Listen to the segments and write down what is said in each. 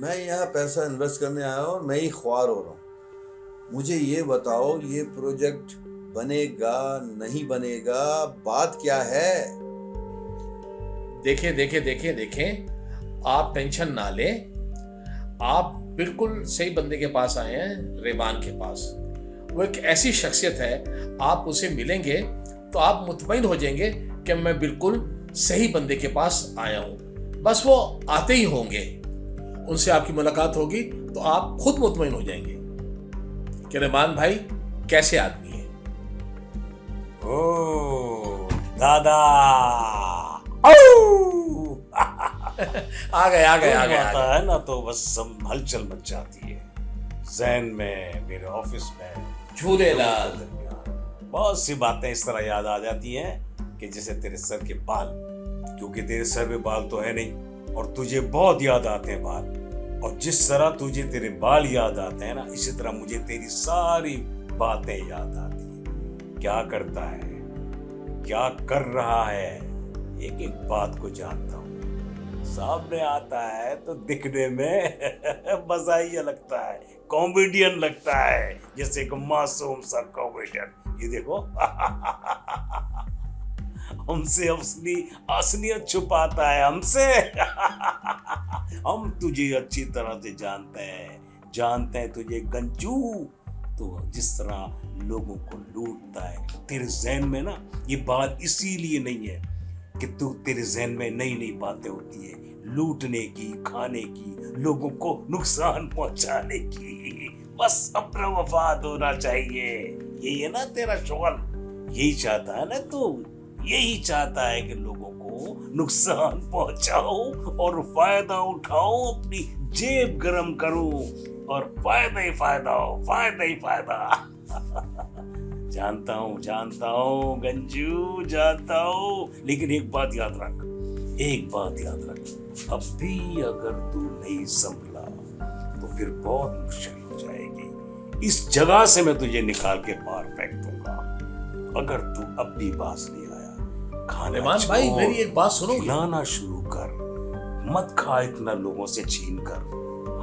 میں یہاں پیسہ انویسٹ کرنے آیا ہوں اور میں ہی خوار ہو رہا ہوں. مجھے یہ بتاؤ یہ پروجیکٹ بنے گا نہیں بنے گا، بات کیا ہے؟ دیکھیں آپ ٹینشن نہ لیں. آپ بالکل صحیح بندے کے پاس آئے ہیں، ریوان کے پاس. وہ ایک ایسی شخصیت ہے، آپ اسے ملیں گے تو آپ مطمئن ہو جائیں گے کہ میں بالکل صحیح بندے کے پاس آیا ہوں. بس وہ آتے ہی ہوں گے، ان سے آپ کی ملاقات ہوگی تو آپ خود مطمئن ہو جائیں گے کہ ریوان بھائی کیسے آدمی ہے. او دادا آ گئے آتا ہے نا تو بس ہلچل مچ جاتی ہے ذہن میں، میرے آفس میں، جھولے لال. بہت سی باتیں اس طرح یاد آ جاتی ہیں کہ جیسے تیرے سر کے بال، کیونکہ تیرے سر میں بال تو ہے نہیں اور تجھے بہت یاد آتے ہیں بال. اور جس طرح تجھے تیرے بال یاد آتے ہیں نا، اسی طرح مجھے تیری ساری باتیں یاد آتی ہیں. کیا کرتا ہے، کیا کر رہا ہے، ایک ایک بات کو جانتا ہوں. سامنے آتا ہے تو دکھنے میں مزاحیہ لگتا ہے، کامیڈین لگتا ہے، جیسے ایک معصوم سا کامیڈین. یہ دیکھو ہم سے اصلیت چھپاتا ہے، ہم سے. ہم تجھے اچھی طرح سے جانتے ہیں تجھے گنجو. تو جس طرح لوگوں کو لوٹتا ہے تیرے ذہن میں نا، یہ بات اسی لیے نہیں ہے کہ تیرے ذہن میں نئی نئی باتیں ہوتی ہے لوٹنے کی، کھانے کی، لوگوں کو نقصان پہنچانے کی. بس اپنا مفاد ہونا چاہیے. یہی ہے نا تیرا شغل، یہی چاہتا ہے نا تو، یہی چاہتا ہے کہ لوگوں کو نقصان پہنچاؤ اور فائدہ اٹھاؤ، اپنی جیب گرم کرو اور فائدہ ہی فائدہ. جانتا ہوں گنجو، جانتا ہوں. لیکن ایک بات یاد رکھ، اب بھی اگر تو نہیں سنبھلا تو پھر بہت مشکل ہو جائے گی. اس جگہ سے میں تجھے نکال کے باہر پھینک دوں گا اگر تو اب بھی باز نہیں آیا. کھانا ریوان بھائی میری ایک بات سنو. کھلانا شروع کر، مت کھا اتنا لوگوں سے چھین کر.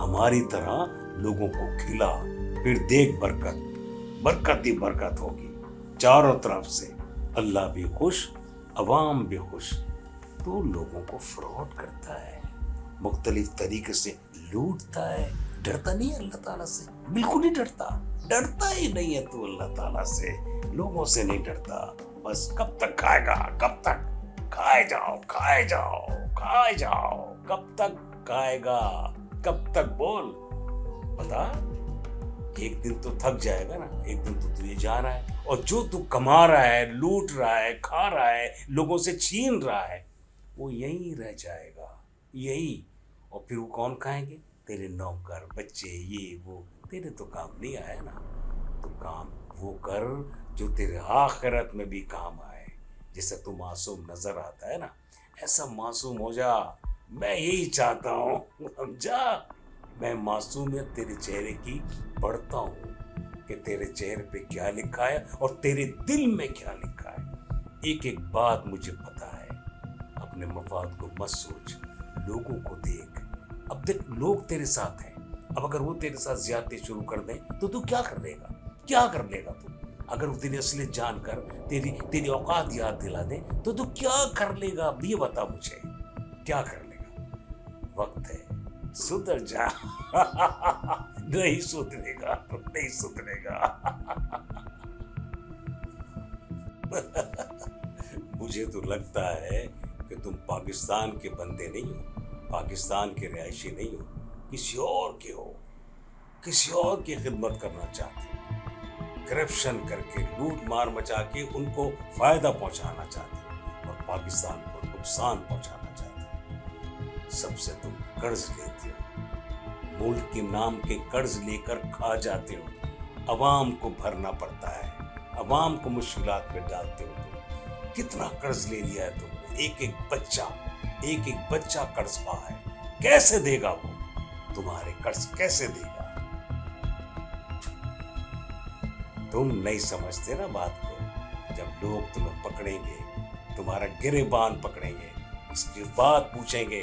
ہماری طرح لوگوں کو کھلا، پھر دیکھ برکت ہی برکت ہوگی چاروں طرف سے. اللہ بھی خوش، عوام بھی خوش. تو لوگوں کو فراڈ کرتا ہے، مختلف طریقے سے لوٹتا ہے. ڈرتا نہیں ہے اللہ تعالیٰ سے، بالکل نہیں ڈرتا ہی نہیں ہے تو اللہ تعالیٰ سے، لوگوں سے نہیں ڈرتا. بس کب تک کھائے گا، کب تک کھائے جاؤ. کب تک کھائے گا، کب تک بول بتا. ایک دن تو تھک جائے گا نا، ایک دن تو تجھے جا رہا ہے، اور جو تو کما رہا ہے، لوٹ رہا ہے، کھا رہا ہے، لوگوں سے چھین رہا ہے، وہ یہیں رہ جائے گا، یہی. اور پھر وہ کون کھائیں گے؟ تیرے نوکر بچے، یہ وہ. تیرے تو کام نہیں آیا نا. تو کام وہ کر جو تیرے آخرت میں بھی کام آئے. جیسے تو معصوم نظر آتا ہے نا، ایسا معصوم ہو جا. میں یہی چاہتا ہوں، سمجھا. میں معصومیت تیرے چہرے کی پڑھتا ہوں کہ تیرے چہرے پہ کیا لکھا ہے اور تیرے دل میں کیا لکھا ہے. ایک ایک بات مجھے پتا ہے. اپنے مفاد کو مت سوچ، لوگوں کو دیکھ. اب دیکھ لوگ تیرے ساتھ ہیں، اب اگر وہ تیرے ساتھ زیادتی شروع کر دیں تو کیا کر لے گا تو. اگر وہ تیری اصلیت جان کر تیری اوقات یاد دلا دیں تو کیا کر لے گا؟ اب یہ بتا مجھے، کیا کر لے گا؟ وقت ہے، سدھر جا. نہیں سدھرے گا. مجھے تو لگتا ہے کہ تم پاکستان کے بندے نہیں ہو، پاکستان کے رہائشی نہیں ہو، کسی اور کے ہو، کسی اور کی خدمت کرنا چاہتے ہو. کرپشن کر کے، لوٹ مار مچا کے ان کو فائدہ پہنچانا چاہتے ہو اور پاکستان کو نقصان پہنچانا چاہتے ہو. سب سے تم قرض لیتے ہو، ملک کے نام کے قرض لے کر کھا جاتے ہو. عوام کو بھرنا پڑتا ہے، عوام کو مشکلات میں ڈالتے ہو. تم کتنا قرض لے لیا ہے تم نے؟ ایک ایک بچہ قرض پا ہے. کیسے دے گا وہ تمہارے قرض؟ کیسے دے گا؟ تم نہیں سمجھتے نا بات کو. جب لوگ تمہیں پکڑیں گے، تمہارا گریبان پکڑیں گے، اس کی بات پوچھیں گے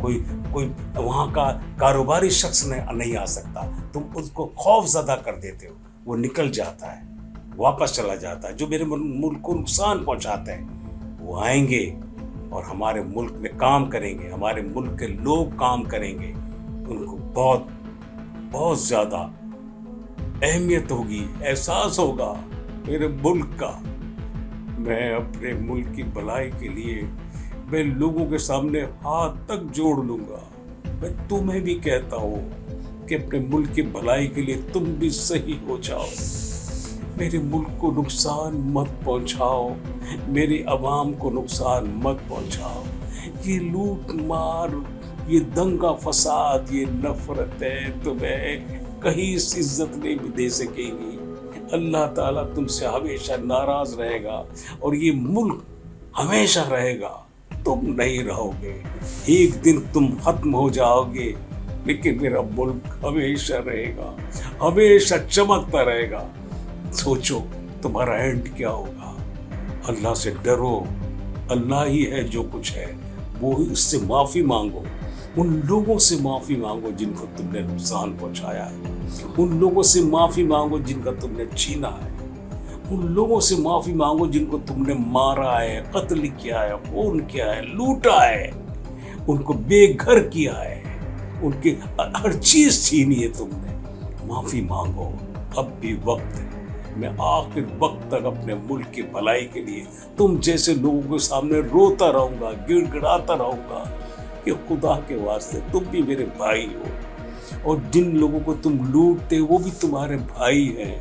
کوئی وہاں کا کاروباری شخص نہیں آ سکتا، تم اس کو خوف زدہ کر دیتے ہو، وہ نکل جاتا ہے، واپس چلا جاتا ہے۔ جو میرے ملک کو نقصان پہنچاتے ہیں وہ آئیں گے اور ہمارے ملک میں کام کریں گے، ہمارے ملک کے لوگ کام کریں گے، ان کو بہت بہت زیادہ اہمیت ہوگی، احساس ہوگا میرے ملک کا۔ میں اپنے ملک کی بھلائی کے لیے میں لوگوں کے سامنے ہاتھ تک جوڑ لوں گا۔ میں تمہیں بھی کہتا ہوں کہ اپنے ملک کی بھلائی کے لیے تم بھی صحیح ہو جاؤ، میرے ملک کو نقصان مت پہنچاؤ، میری عوام کو نقصان مت پہنچاؤ۔ یہ لوٹ مار، یہ دنگا فساد، یہ نفرتیں تمہیں کہیں عزت نہیں بھی دے سکیں گی۔ اللہ تعالیٰ تم سے ہمیشہ ناراض رہے گا اور یہ ملک ہمیشہ رہے گا، تم نہیں رہو گے۔ ایک دن تم ختم ہو جاؤ گے، لیکن میرا ملک ہمیشہ رہے گا، ہمیشہ چمکتا رہے گا۔ سوچو تمہارا اینڈ کیا ہوگا۔ اللہ سے ڈرو، اللہ ہی ہے جو کچھ ہے، وہ اس سے معافی مانگو، ان لوگوں سے معافی مانگو جن کو تم نے نقصان پہنچایا ہے، ان لوگوں سے معافی مانگو جن کا تم نے چھینا ہے، ان لوگوں سے معافی مانگو جن کو تم نے مارا ہے، قتل کیا ہے، خون کیا ہے، لوٹا ہے، ان کو بے گھر کیا ہے، ان کی ہر چیز چھینی ہے تم نے۔ معافی مانگو، اب بھی وقت ہے۔ میں آخر وقت تک اپنے ملک کی بھلائی کے لیے تم جیسے لوگوں کے سامنے روتا رہوں گا، گڑ گڑاتا رہوں گا کہ خدا کے واسطے تم بھی میرے بھائی ہو، اور جن لوگوں کو تم لوٹتے وہ بھی تمہارے بھائی ہیں،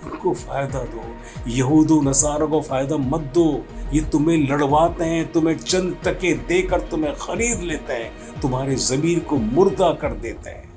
ان کو فائدہ دو۔ یہود و نصارہ کو فائدہ مت دو، یہ تمہیں لڑواتے ہیں، تمہیں چند ٹکے دے کر تمہیں خرید لیتے ہیں، تمہارے ضمیر کو مردہ کر دیتے ہیں۔